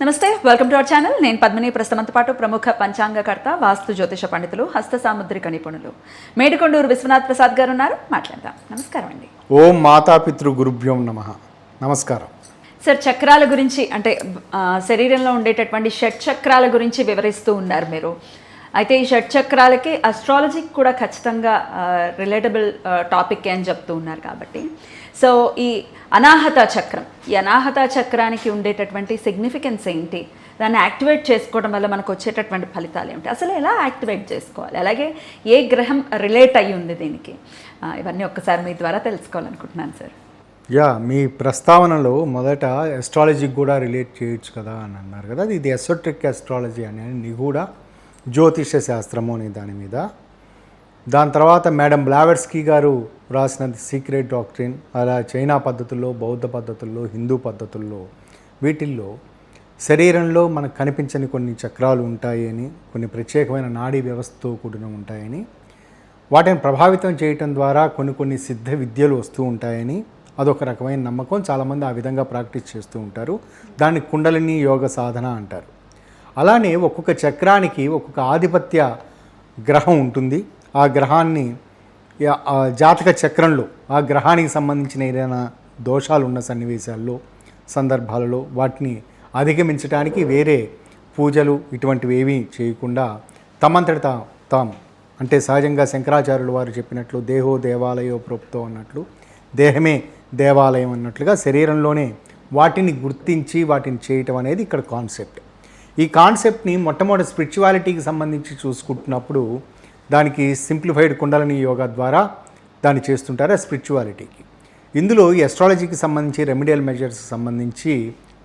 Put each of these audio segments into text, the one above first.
నమస్తే, welcome to our channel. నేను పద్మిని. ప్రస్తుతంతో పాటు ప్రముఖ పంచాంగకర్త, వాస్తు జ్యోతిష పండితులు, హస్త సాముద్రిక నిపుణులు మేడికొండూరు విశ్వనాథ్ ప్రసాద్ గారు ఉన్నారు. మాట్లాడదాం. నమస్కారం అండి. ఓం మాతాపితృ గురుభ్యోం నమః. నమస్కారం సార్. చక్రాల గురించి అంటే శరీరంలో ఉండేటటువంటి షట్ చక్రాల గురించి వివరిస్తూ ఉన్నారు మీరు. అయితే ఈ షట్ చక్రాలకి అస్ట్రాలజీకి కూడా ఖచ్చితంగా రిలేటబుల్ టాపిక్ అని చెప్తూ ఉన్నారు. కాబట్టి సో ఈ అనాహత చక్రం, ఈ అనాహత చక్రానికి ఉండేటటువంటి సిగ్నిఫికెన్స్ ఏంటి, దాన్ని యాక్టివేట్ చేసుకోవడం వల్ల మనకు వచ్చేటటువంటి ఫలితాలు ఏమిటి, అసలు ఎలా యాక్టివేట్ చేసుకోవాలి, అలాగే ఏ గ్రహం రిలేట్ అయ్యి ఉంది దీనికి, ఇవన్నీ ఒక్కసారి మీ ద్వారా తెలుసుకోవాలనుకుంటున్నాను సార్. మీ ప్రస్తావనలో మొదట ఎస్ట్రాలజీకి కూడా రిలేట్ చేయొచ్చు కదా అని అన్నారు కదా. ఇది ఎసోట్రిక్ ఎస్ట్రాలజీ అని నిగూఢ జ్యోతిష శాస్త్రము అనే దాని మీద. దాని తర్వాత మేడం బ్లావెట్స్కీ గారు రాసిన సీక్రెట్ డాక్ట్రిన్, అలా చైనా పద్ధతుల్లో, బౌద్ధ పద్ధతుల్లో, హిందూ పద్ధతుల్లో, వీటిల్లో శరీరంలో మనకు కనిపించని కొన్ని చక్రాలు ఉంటాయని, కొన్ని ప్రత్యేకమైన నాడీ వ్యవస్థతో కూడిన ఉంటాయని, వాటిని ప్రభావితం చేయటం ద్వారా కొన్ని సిద్ధ విద్యలు వస్తూ ఉంటాయని అదొక రకమైన నమ్మకం. చాలామంది ఆ విధంగా ప్రాక్టీస్ చేస్తూ ఉంటారు. దాన్ని కుండలిని యోగ సాధన అంటారు. అలానే ఒక్కొక్క చక్రానికి ఒక్కొక్క ఆధిపత్య గ్రహం ఉంటుంది. ఆ గ్రహాన్ని జాతక చక్రంలో ఆ గ్రహానికి సంబంధించిన ఏదైనా దోషాలు ఉన్న సన్నివేశాల్లో, సందర్భాలలో వాటిని అధిగమించడానికి వేరే పూజలు ఇటువంటివి ఏమీ చేయకుండా తమంతట తాము, అంటే సహజంగా శంకరాచార్యులు వారు చెప్పినట్లు దేహో దేవాలయో ప్రోక్తో అన్నట్లు, దేహమే దేవాలయం అన్నట్లుగా శరీరంలోనే వాటిని గుర్తించి వాటిని చేయటం అనేది ఇక్కడ కాన్సెప్ట్. ఈ కాన్సెప్ట్ని మొట్టమొదటి స్పిరిచువాలిటీకి సంబంధించి చూసుకుంటున్నప్పుడు దానికి సింప్లిఫైడ్ కుండలిని యోగా ద్వారా దాన్ని చేస్తుంటారు ఆ స్పిరిచువాలిటీకి. ఇందులో ఈ అస్ట్రాలజీకి సంబంధించి రెమెడియల్ మెజర్స్కి సంబంధించి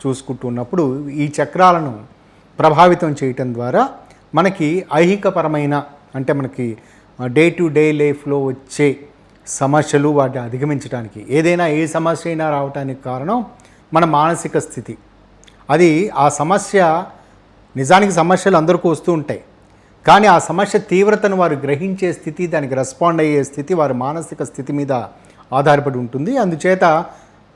చూసుకుంటున్నప్పుడు ఈ చక్రాలను ప్రభావితం చేయటం ద్వారా మనకి ఐహికపరమైన, అంటే మనకి డే టు డే లైఫ్లో వచ్చే సమస్యలు, వాటిని అధిగమించడానికి, ఏదైనా ఏ సమస్య అయినా రావడానికి కారణం మన మానసిక స్థితి. అది ఆ సమస్య, నిజానికి సమస్యలు అందరికీ వస్తూ ఉంటాయి, కానీ ఆ సమస్య తీవ్రతను వారు గ్రహించే స్థితి, దానికి రెస్పాండ్ అయ్యే స్థితి వారి మానసిక స్థితి మీద ఆధారపడి ఉంటుంది. అందుచేత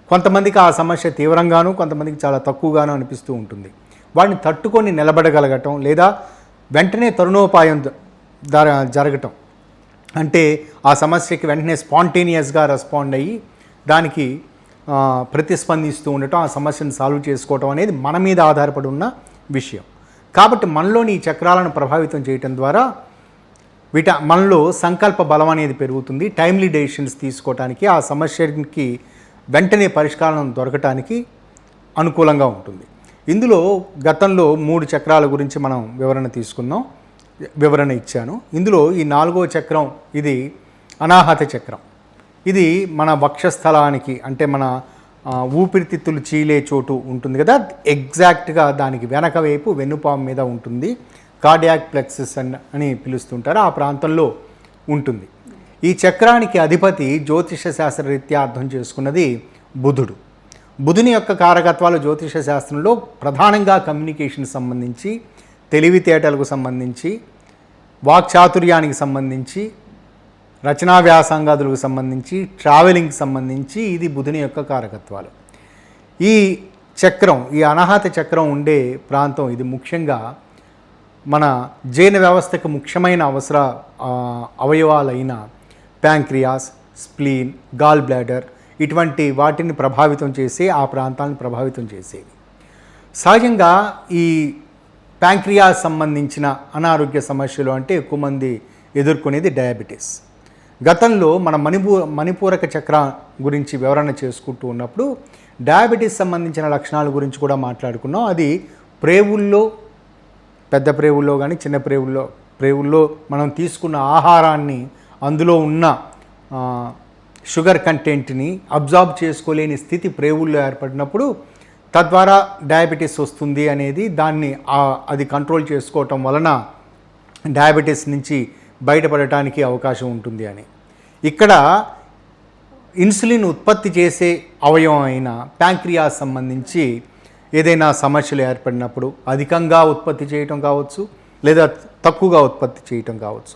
కొంతమందికి ఆ సమస్య తీవ్రంగాను, కొంతమందికి చాలా తక్కువగాను అనిపిస్తూ ఉంటుంది. వాటిని తట్టుకొని నిలబడగలగటం, లేదా వెంటనే తరుణోపాయం జరగటం, అంటే ఆ సమస్యకి వెంటనే స్పాంటేనియస్గా రెస్పాండ్ అయ్యి దానికి ప్రతిస్పందిస్తూ ఉండటం, ఆ సమస్యను సాల్వ్ చేసుకోవటం అనేది మన మీద ఆధారపడి ఉన్న విషయం. కాబట్టి మనలోని ఈ చక్రాలను ప్రభావితం చేయటం ద్వారా మనలో సంకల్ప బలం అనేది పెరుగుతుంది. టైమ్లీ డెసిషన్స్ తీసుకోవటానికి, ఆ సమస్యకి వెంటనే పరిష్కారం దొరకటానికి అనుకూలంగా ఉంటుంది. ఇందులో గతంలో 3 చక్రాల గురించి మనం వివరణ ఇచ్చాను. ఇందులో ఈ 4వ చక్రం, ఇది అనాహత చక్రం. ఇది మన వక్షస్థలానికి, అంటే మన ఊపిరితిత్తులు చీలే చోటు ఉంటుంది కదా, ఎగ్జాక్ట్గా దానికి వెనక వైపు వెన్నుపాము మీద ఉంటుంది. కార్డియాక్ ప్లెక్సస్ అని పిలుస్తుంటారు, ఆ ప్రాంతంలో ఉంటుంది. ఈ చక్రానికి అధిపతి జ్యోతిష శాస్త్రరీత్యా అర్థం చేసుకున్నది బుధుడు. బుధుని యొక్క కారకత్వాలు జ్యోతిష శాస్త్రంలో ప్రధానంగా కమ్యూనికేషన్ సంబంధించి, తెలివితేటలకు సంబంధించి, వాక్చాతుర్యానికి సంబంధించి, రచనా వ్యాసంగాదులకు సంబంధించి, ట్రావెలింగ్కి సంబంధించి ఇది బుధుని యొక్క కారకత్వాలు. ఈ చక్రం, ఈ అనాహత చక్రం ఉండే ప్రాంతం ఇది ముఖ్యంగా మన జీర్ణ వ్యవస్థకు ముఖ్యమైన అవయవాలైన ప్యాంక్రియాస్, స్ప్లీన్, గాల్ బ్లాడర్ ఇటువంటి వాటిని ప్రభావితం చేసి, ఆ ప్రాంతాలను ప్రభావితం చేసేవి. సహజంగా ఈ ప్యాంక్రియాస్ సంబంధించిన అనారోగ్య సమస్యలు అంటే ఎక్కువ మంది ఎదుర్కొనేది డయాబెటీస్. గతంలో మన మణిపూరక చక్ర గురించి వివరణ చేసుకుంటూ ఉన్నప్పుడు డయాబెటీస్ సంబంధించిన లక్షణాల గురించి కూడా మాట్లాడుకున్నాం. అది ప్రేవుల్లో, పెద్ద ప్రేవుల్లో కానీ చిన్న ప్రేవుల్లో మనం తీసుకున్న ఆహారాన్ని, అందులో ఉన్న షుగర్ కంటెంట్ని అబ్జార్బ్ చేసుకోలేని స్థితి ప్రేవుల్లో ఏర్పడినప్పుడు తద్వారా డయాబెటీస్ వస్తుంది అనేది, అది కంట్రోల్ చేసుకోవటం వలన డయాబెటీస్ నుంచి బయటపడటానికి అవకాశం ఉంటుంది అని. ఇక్కడ ఇన్సులిన్ ఉత్పత్తి చేసే అవయవం అయిన ప్యాంక్రియాస్ సంబంధించి ఏదైనా సమస్యలు ఏర్పడినప్పుడు అధికంగా ఉత్పత్తి చేయటం కావచ్చు, లేదా తక్కువగా ఉత్పత్తి చేయటం కావచ్చు,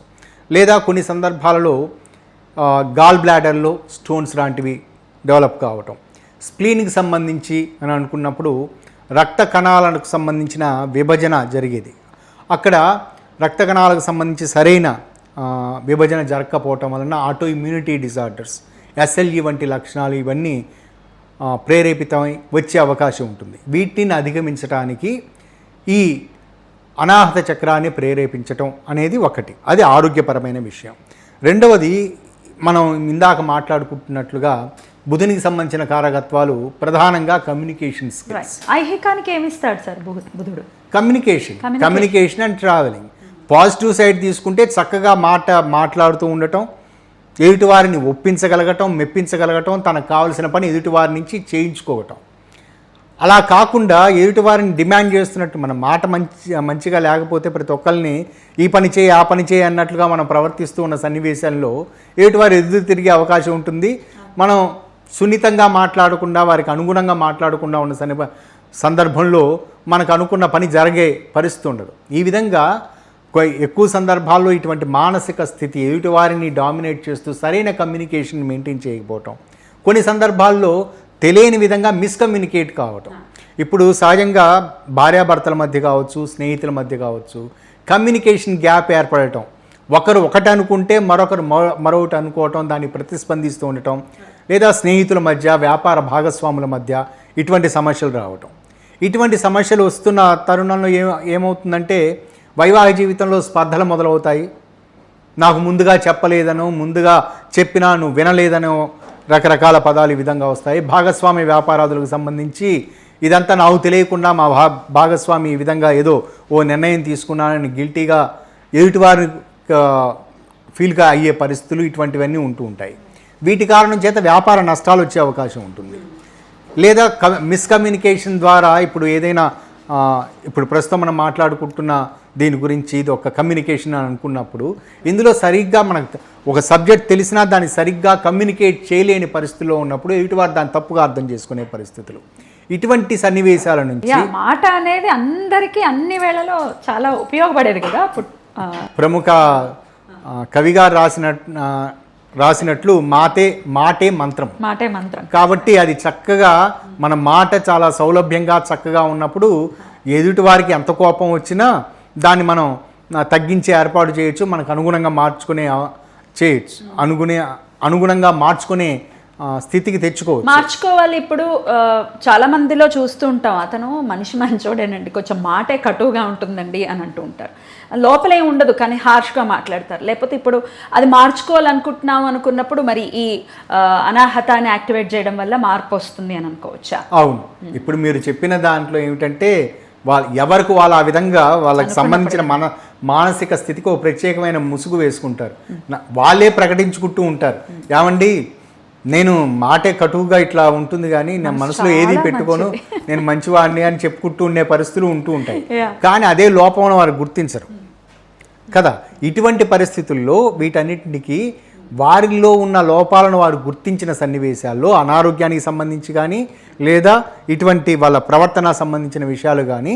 లేదా కొన్ని సందర్భాలలో గాల్ బ్లాడర్లో స్టోన్స్ లాంటివి డెవలప్ కావటం, స్ప్లీన్కి సంబంధించి అని అనుకున్నప్పుడు రక్త కణాలకు సంబంధించిన విభజన జరిగేది. అక్కడ రక్త కణాలకు సంబంధించి సరైన విభజన జరగకపోవటం వలన ఆటో ఇమ్యూనిటీ డిజార్డర్స్, SLE వంటి లక్షణాలు ఇవన్నీ ప్రేరేపితమై వచ్చే అవకాశం ఉంటుంది. వీటిని అధిగమించడానికి ఈ అనాహత చక్రాన్ని ప్రేరేపించటం అనేది ఒకటి, అది ఆరోగ్యపరమైన విషయం. రెండవది, మనం ఇందాక మాట్లాడుకుంటున్నట్లుగా బుధునికి సంబంధించిన కారకత్వాలు ప్రధానంగా కమ్యూనికేషన్ స్కిల్స్. ఐహికానికి ఏమిస్తాడు సార్ బుధుడు? Communication and travelling. Positive side తీసుకుంటే చక్కగా మాట్లాడుతూ ఉండటం, ఎదుటివారిని ఒప్పించగలగటం, మెప్పించగలగటం, తనకు కావలసిన పని ఎదుటివారి నుంచి చేయించుకోవటం. అలా కాకుండా ఎదుటివారిని డిమాండ్ చేస్తున్నట్టు మన మాట మంచిగా లేకపోతే ప్రతి ఒక్కరిని ఈ పని చేయి ఆ పని చేయి అన్నట్లుగా మనం ప్రవర్తిస్తూ ఉన్న సన్నివేశాల్లో ఎదుటివారు ఎదురు తిరిగే అవకాశం ఉంటుంది. మనం సున్నితంగా మాట్లాడకుండా, వారికి అనుగుణంగా మాట్లాడకుండా ఉన్న సందర్భంలో మనకు అనుకున్న పని జరిగే పరిస్థితి ఉండదు. ఈ విధంగా ఎక్కువ సందర్భాల్లో ఇటువంటి మానసిక స్థితి, ఎదుటివారిని డామినేట్ చేస్తూ సరైన కమ్యూనికేషన్ మెయింటైన్ చేయకపోవటం, కొన్ని సందర్భాల్లో తెలియని విధంగా మిస్కమ్యూనికేట్ కావటం. ఇప్పుడు సహజంగా భార్యాభర్తల మధ్య కావచ్చు, స్నేహితుల మధ్య కావచ్చు, కమ్యూనికేషన్ గ్యాప్ ఏర్పడటం, ఒకరు ఒకటి అనుకుంటే మరొకరు మరొకటి అనుకోవటం, దాన్ని ప్రతిస్పందిస్తూ ఉండటం, లేదా స్నేహితుల మధ్య, వ్యాపార భాగస్వాముల మధ్య ఇటువంటి సమస్యలు రావటం. ఇటువంటి సమస్యలు వస్తున్న తరుణంలో ఏమవుతుందంటే వైవాహిక జీవితంలో స్పర్ధలు మొదలవుతాయి. నాకు ముందుగా చెప్పలేదనో, ముందుగా చెప్పినా నువ్వు వినలేదనో రకరకాల పదాలు ఈ విధంగా వస్తాయి. భాగస్వామి వ్యాపారాదులకు సంబంధించి ఇదంతా నాకు తెలియకుండా మా భాగస్వామి ఈ విధంగా ఏదో ఓ నిర్ణయం తీసుకున్నానని గిల్టీగా ఎదుటివారి ఫీల్గా అయ్యే పరిస్థితులు ఇటువంటివన్నీ ఉంటూ ఉంటాయి. వీటి కారణం చేత వ్యాపార నష్టాలు వచ్చే అవకాశం ఉంటుంది. లేదా మిస్కమ్యూనికేషన్ ద్వారా ఇప్పుడు ఏదైనా ఇప్పుడు ప్రస్తుతం మనం మాట్లాడుకుంటున్న దీని గురించి ఇది ఒక కమ్యూనికేషన్ అని అనుకున్నప్పుడు ఇందులో సరిగ్గా మనకు ఒక సబ్జెక్ట్ తెలిసినా దాన్ని సరిగ్గా కమ్యూనికేట్ చేయలేని పరిస్థితిలో ఉన్నప్పుడు ఎదుటివారు దాన్ని తప్పుగా అర్థం చేసుకునే పరిస్థితులు, ఇటువంటి సన్నివేశాల నుంచి మాట అనేది అందరికీ అన్ని వేళలో చాలా ఉపయోగపడేది కదా. ప్రముఖ కవిగారు రాసినట్లు మాటే మంత్రం కాబట్టి అది చక్కగా మన మాట చాలా సౌలభ్యంగా చక్కగా ఉన్నప్పుడు ఎదుటి వారికి ఎంత కోపం వచ్చినా దాన్ని మనం తగ్గించే ఏర్పాటు చేయొచ్చు, మనకు అనుగుణంగా అనుగుణంగా మార్చుకునే స్థితికి మార్చుకోవాలి. ఇప్పుడు చాలా మందిలో చూస్తూ ఉంటాం, అతను మనిషి మంచోడేనండి, కొంచెం మాటే కటువుగా ఉంటుందండి అని అంటూ ఉంటారు. లోపలే ఉండదు కానీ హార్ష్గా మాట్లాడతారు. లేకపోతే ఇప్పుడు అది మార్చుకోవాలనుకుంటున్నాం అనుకున్నప్పుడు మరి ఈ అనాహతాన్ని యాక్టివేట్ చేయడం వల్ల మార్పు వస్తుంది అని అనుకోవచ్చా? అవును. ఇప్పుడు మీరు చెప్పిన దాంట్లో ఏమిటంటే ఎవరికి వాళ్ళు ఆ విధంగా వాళ్ళకి సంబంధించిన మానసిక స్థితికి ఒక ప్రత్యేకమైన ముసుగు వేసుకుంటారు. వాళ్ళే ప్రకటించుకుంటూ ఉంటారు, ఏమండి నేను మాటే కటువుగా ఇట్లా ఉంటుంది కానీ నా మనసులో ఏది పెట్టుకోను, నేను మంచివాడిని అని చెప్పుకుంటూ ఉండే పరిస్థితులు ఉంటూ ఉంటాయి. కానీ అదే లోపం వారు గుర్తించరు కదా. ఇటువంటి పరిస్థితుల్లో వీటన్నిటికి వారిలో ఉన్న లోపాలను వారు గుర్తించిన సన్నివేశాల్లో అనారోగ్యానికి సంబంధించి కానీ లేదా ఇటువంటి వాళ్ళ ప్రవర్తన సంబంధించిన విషయాలు కానీ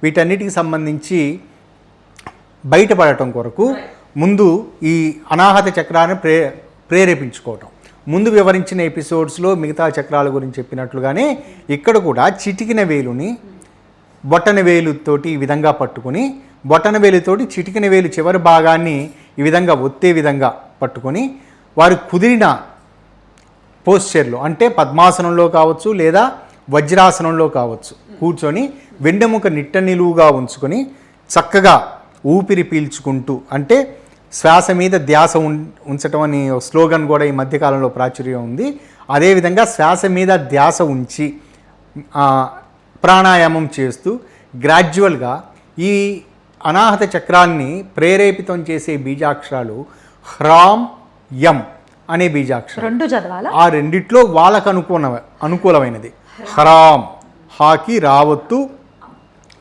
వీటన్నిటికి సంబంధించి బయటపడటం కొరకు ముందు ఈ అనాహత చక్రాన్ని ప్రేరేపించుకోవటం. ముందు వివరించిన ఎపిసోడ్స్లో మిగతా చక్రాల గురించి చెప్పినట్లుగానే ఇక్కడ కూడా చిటికిన వేలుని బొట్టన వేలుతోటి ఈ విధంగా పట్టుకొని, బొట్టన వేలుతోటి చిటికిన వేలు చివరి భాగాన్ని ఈ విధంగా ఒత్తే విధంగా పట్టుకొని వారు కుదిరిన పోస్చర్లో అంటే పద్మాసనంలో కావచ్చు లేదా వజ్రాసనంలో కావచ్చు కూర్చొని వెండెముక నిట్ట నిలువుగా ఉంచుకొని చక్కగా ఊపిరి పీల్చుకుంటూ, అంటే శ్వాస మీద ధ్యాస ఉంచటం అని స్లోగన్ కూడా ఈ మధ్యకాలంలో ప్రాచుర్యం ఉంది. అదేవిధంగా శ్వాస మీద ధ్యాస ఉంచి ప్రాణాయామం చేస్తూ గ్రాడ్యువల్గా ఈ అనాహత చక్రాన్ని ప్రేరేపితం చేసే బీజాక్షరాలు హ్రాం యం అనే బీజాక్షరం. రెండు చదవాలా? ఆ రెండిట్లో వాళ్ళకు అనుకూలమైనది హ్రాం, హాకి రావత్తు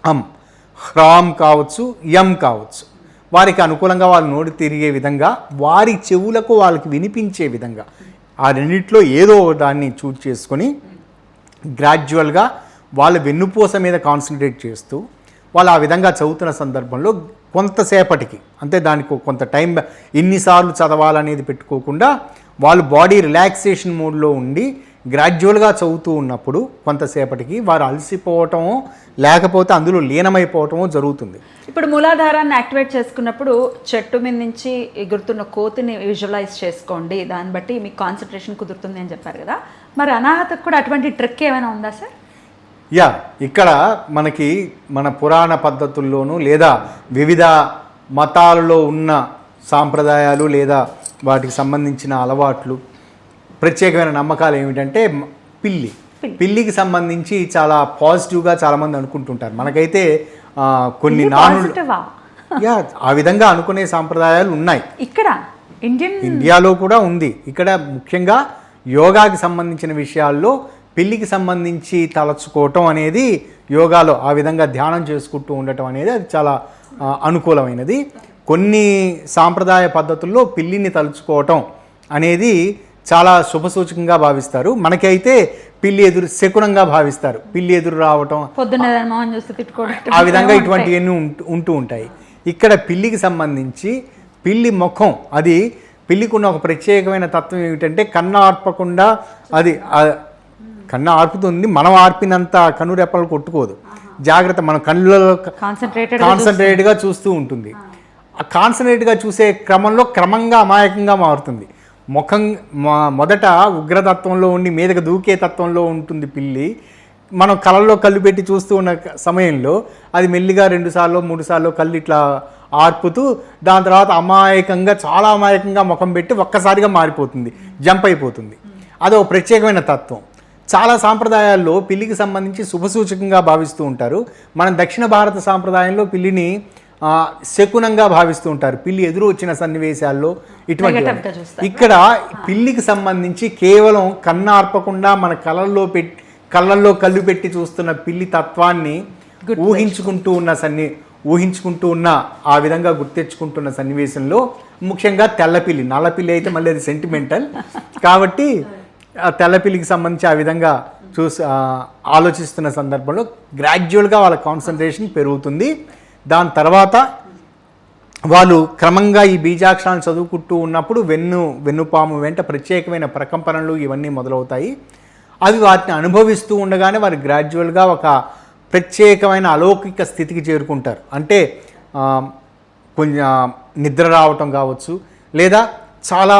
అం, హ్రాం కావచ్చు యం కావచ్చు, వారికి అనుకూలంగా వాళ్ళు నోటి తిరిగే విధంగా, వారి చెవులకు వాళ్ళకి వినిపించే విధంగా ఆ రెండిట్లో ఏదో దాన్ని చూజ్ చేసుకొని గ్రాడ్యువల్గా వాళ్ళ వెన్నుపూస మీద కాన్సన్ట్రేట్ చేస్తూ వాళ్ళు ఆ విధంగా చదువుతున్న సందర్భంలో కొంతసేపటికి, అంటే దానికి కొంత టైం ఇన్నిసార్లు చదవాలనేది పెట్టుకోకుండా వాళ్ళు బాడీ రిలాక్సేషన్ మోడ్లో ఉండి గ్రాడ్యువల్గా చదువుతూ ఉన్నప్పుడు కొంతసేపటికి వారు అలసిపోవటమో లేకపోతే అందులో లీనమైపోవటమో జరుగుతుంది. ఇప్పుడు మూలాధారాన్ని యాక్టివేట్ చేసుకున్నప్పుడు చెట్టు మీద నుంచి ఎగురుతున్న కోతిని విజువలైజ్ చేసుకోండి, దాన్ని బట్టి మీకు కాన్సన్ట్రేషన్ కుదురుతుంది అని చెప్పారు కదా, మరి అనాహతకు కూడా అటువంటి ట్రిక్ ఏమైనా ఉందా సార్? యా, ఇక్కడ మనకి మన పురాణ పద్ధతుల్లోనూ లేదా వివిధ మతాలలో ఉన్న సాంప్రదాయాలు లేదా వాటికి సంబంధించిన అలవాట్లు ప్రత్యేకమైన నమ్మకాలు ఏమిటంటే పిల్లికి సంబంధించి చాలా పాజిటివ్గా చాలామంది అనుకుంటుంటారు. మనకైతే కొన్ని యా ఆ విధంగా అనుకునే సాంప్రదాయాలు ఉన్నాయి. ఇక్కడ ఇండియాలో కూడా ఉంది. ఇక్కడ ముఖ్యంగా యోగాకి సంబంధించిన విషయాల్లో పిల్లికి సంబంధించి తలచుకోవటం అనేది యోగాలో ఆ విధంగా ధ్యానం చేసుకుంటూ ఉండటం అనేది అది చాలా అనుకూలమైనది. కొన్ని సాంప్రదాయ పద్ధతుల్లో పిల్లిని తలుచుకోవటం అనేది చాలా శుభసూచకంగా భావిస్తారు. మనకైతే పిల్లి ఎదురు శకునంగా భావిస్తారు. పిల్లి ఎదురు రావటం ఆ విధంగా ఇటువంటివన్నీ ఉంటూ ఉంటాయి. ఇక్కడ పిల్లికి సంబంధించి పిల్లి ముఖం అది పిల్లికి ఉన్న ఒక ప్రత్యేకమైన తత్వం ఏమిటంటే కన్ను ఆర్పకుండా అది కన్ను ఆర్పుతుంది, మనం ఆర్పినంత కన్నురెప్పలు కొట్టుకోదు. జాగ్రత్త, మన కళ్ళలో కాన్సన్ట్రేట్గా చూస్తూ ఉంటుంది. ఆ కాన్సన్ట్రేట్గా చూసే క్రమంలో క్రమంగా అమాయకంగా మారుతుంది. ముఖం మొదట ఉగ్రతత్వంలో ఉండి మీదకి దూకే తత్వంలో ఉంటుంది పిల్లి. మనం కళ్ళల్లో కళ్ళు పెట్టి చూస్తూ ఉన్న సమయంలో అది మెల్లిగా 2 సార్లు 3 సార్లు కళ్ళు ఇట్లా ఆర్పుతూ దాని తర్వాత చాలా అమాయకంగా ముఖం పెట్టి ఒక్కసారిగా మారిపోతుంది, జంప్ అయిపోతుంది. అదో ప్రత్యేకమైన తత్వం. చాలా సాంప్రదాయాల్లో పిల్లికి సంబంధించి శుభసూచకంగా భావిస్తూ ఉంటారు. మన దక్షిణ భారత సాంప్రదాయంలో పిల్లిని శకునంగా భావిస్తూ ఉంటారు. పిల్లి ఎదురు వచ్చిన సన్నివేశాల్లో ఇటువంటి. ఇక్కడ పిల్లికి సంబంధించి కేవలం కన్ను ఆర్పకుండా మన కళ్ళల్లో కళ్ళు పెట్టి చూస్తున్న పిల్లి తత్వాన్ని ఊహించుకుంటూ ఉన్న ఆ విధంగా గుర్తెచ్చుకుంటున్న సన్నివేశంలో ముఖ్యంగా తెల్లపిల్లి, నల్లపిల్లి అయితే మళ్ళీ అది సెంటిమెంటల్ కాబట్టి తెల్లపిల్లికి సంబంధించి ఆ విధంగా ఆలోచిస్తున్న సందర్భంలో గ్రాడ్యువల్గా వాళ్ళ కాన్సన్ట్రేషన్ పెరుగుతుంది. దాని తర్వాత వాళ్ళు క్రమంగా ఈ బీజాక్షరాలను చదువుకుంటూ ఉన్నప్పుడు వెన్నుపాము వెంట ప్రత్యేకమైన ప్రకంపనలు ఇవన్నీ మొదలవుతాయి. అవి వాటిని అనుభవిస్తూ ఉండగానే వారు గ్రాడ్యువల్గా ఒక ప్రత్యేకమైన అలౌకిక స్థితికి చేరుకుంటారు. అంటే కొంచెం నిద్ర రావటం కావచ్చు, లేదా చాలా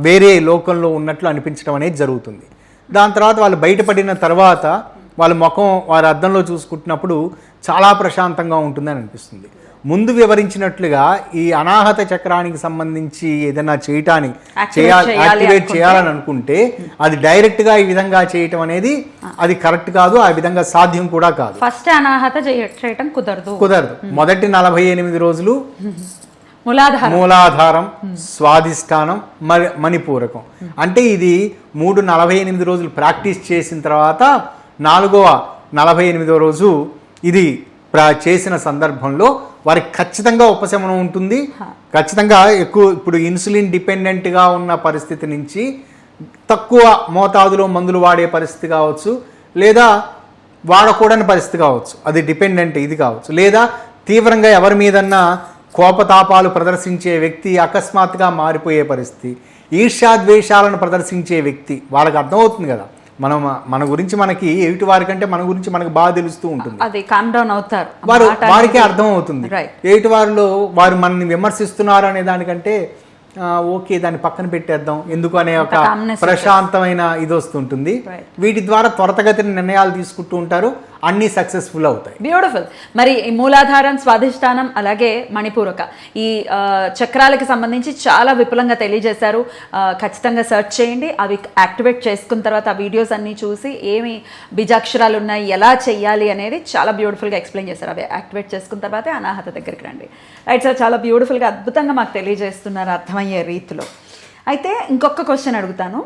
వేరే లోకంలో ఉన్నట్లు అనిపించడం అనేది జరుగుతుంది. దాని తర్వాత వాళ్ళు బయటపడిన తర్వాత వాళ్ళ ముఖం వారి అద్దంలో చూసుకుంటున్నప్పుడు చాలా ప్రశాంతంగా ఉంటుందని అనిపిస్తుంది. ముందు వివరించినట్లుగా ఈ అనాహత చక్రానికి సంబంధించి ఏదైనా యాక్టివేట్ చేయాలని అనుకుంటే అది డైరెక్ట్గా ఈ విధంగా చేయటం అనేది అది కరెక్ట్ కాదు, ఆ విధంగా సాధ్యం కూడా కాదు. ఫస్ట్ అనాహత చేయటం కుదరదు. మొదటి 48 రోజులు మూలాధారం, స్వాధిష్టానం, మణిపూరకం. అంటే ఇది 48 రోజులు ప్రాక్టీస్ చేసిన తర్వాత 4వ 48వ రోజు ఇది చేసిన సందర్భంలో వారికి ఖచ్చితంగా ఉపశమనం ఉంటుంది. ఖచ్చితంగా ఇప్పుడు ఇన్సులిన్ డిపెండెంట్గా ఉన్న పరిస్థితి నుంచి తక్కువ మోతాదులో మందులు వాడే పరిస్థితి కావచ్చు, లేదా వాడకూడని పరిస్థితి కావచ్చు, అది డిపెండెంట్ ఇది కావచ్చు, లేదా తీవ్రంగా ఎవరి మీదన్నా కోపతాపాలు ప్రదర్శించే వ్యక్తి అకస్మాత్తుగా మారిపోయే పరిస్థితి, ఈర్ష్యాద్వేషాలను ప్రదర్శించే వ్యక్తి, వాళ్ళకి అర్థమవుతుంది కదా మన గురించి మనకి ఎదుటి వారి కంటే మన గురించి మనకు బాగా తెలుస్తూ ఉంటుంది. వారికి అర్థం అవుతుంది. ఎదుటి వారిలో వారు మనల్ని విమర్శిస్తున్నారు అనే దానికంటే ఓకే దాన్ని పక్కన పెట్టేద్దాం ఎందుకు అనే ఒక ప్రశాంతమైన ఇది వస్తుంటుంది. వీటి ద్వారా త్వరతగతిన నిర్ణయాలు తీసుకుంటూ ఉంటారు, అన్ని సక్సెస్ఫుల్ అవుతాయి. బ్యూటిఫుల్. మరి ఈ మూలాధారం, స్వాధిష్టానం, అలాగే మణిపూరక ఈ చక్రాలకి సంబంధించి చాలా విపులంగా తెలియజేశారు. ఖచ్చితంగా సెర్చ్ చేయండి, అవి యాక్టివేట్ చేసుకున్న తర్వాత ఆ వీడియోస్ అన్నీ చూసి ఏమి బీజాక్షరాలు ఉన్నాయి, ఎలా చెయ్యాలి అనేది చాలా బ్యూటిఫుల్గా ఎక్స్ప్లెయిన్ చేశారు. అవి యాక్టివేట్ చేసుకున్న తర్వాతే అనాహత దగ్గరికి రండి. రైట్ సార్, చాలా బ్యూటిఫుల్గా అద్భుతంగా మాకు తెలియజేస్తున్నారు అర్థమయ్యే రీతిలో. అయితే ఇంకొక క్వశ్చన్ అడుగుతాను.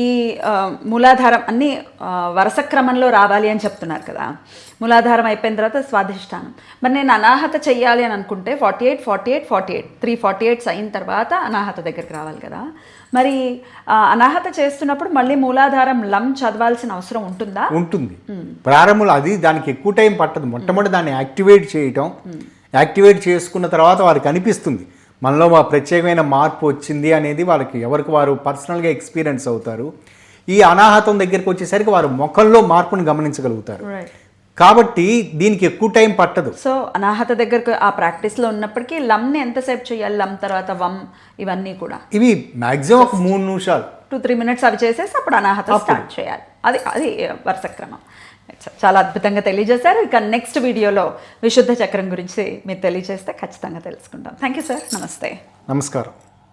ఈ మూలాధారం అన్నీ వరుస క్రమంలో రావాలి అని చెప్తున్నారు కదా, మూలాధారం అయిపోయిన తర్వాత స్వాధిష్టానం. మరి నేను అనాహత చెయ్యాలి అని అనుకుంటే 348 అయిన తర్వాత అనాహత దగ్గరికి రావాలి కదా. మరి అనాహత చేస్తున్నప్పుడు మళ్ళీ మూలాధారం లం చదవాల్సిన అవసరం ఉంటుందా? ఉంటుంది. ప్రారంభంలో అది దానికి ఎక్కువ టైం పట్టదు. మొట్టమొదటి దాన్ని యాక్టివేట్ చేసుకున్న తర్వాత వారికి అనిపిస్తుంది మనలో ప్రత్యేకమైన మార్పు వచ్చింది అనేది ఎవరికి వారు పర్సనల్గా ఎక్స్పీరియన్స్ అవుతారు. ఈ అనాహతం దగ్గరికి వచ్చేసరికి వారు ముఖంలో మార్పును గమనించగలుగుతారు. రైట్. కాబట్టి దీనికి ఎక్కువ టైం పట్టదు. సో అనాహత దగ్గరకు ఆ ప్రాక్టీస్లో ఉన్నప్పటికీ లమ్ని ఎంతసేపు చేయాలి, లమ్ తర్వాత వమ్ ఇవన్నీ కూడా ఇవి మ్యాక్సిమం ఒక 3 నిమిషాలు 2-3 మినిట్స్ అవి చేసేసి అప్పుడు అనాహత స్టార్ట్ చేయాలి. అది వరుస క్రమం. చాలా అద్భుతంగా తెలియజేశారు. ఇక నెక్స్ట్ వీడియోలో విశుద్ధ చక్రం గురించి మీరు తెలియజేస్తే ఖచ్చితంగా తెలుసుకుంటాం. Thank you sir. నమస్తే. నమస్కారం.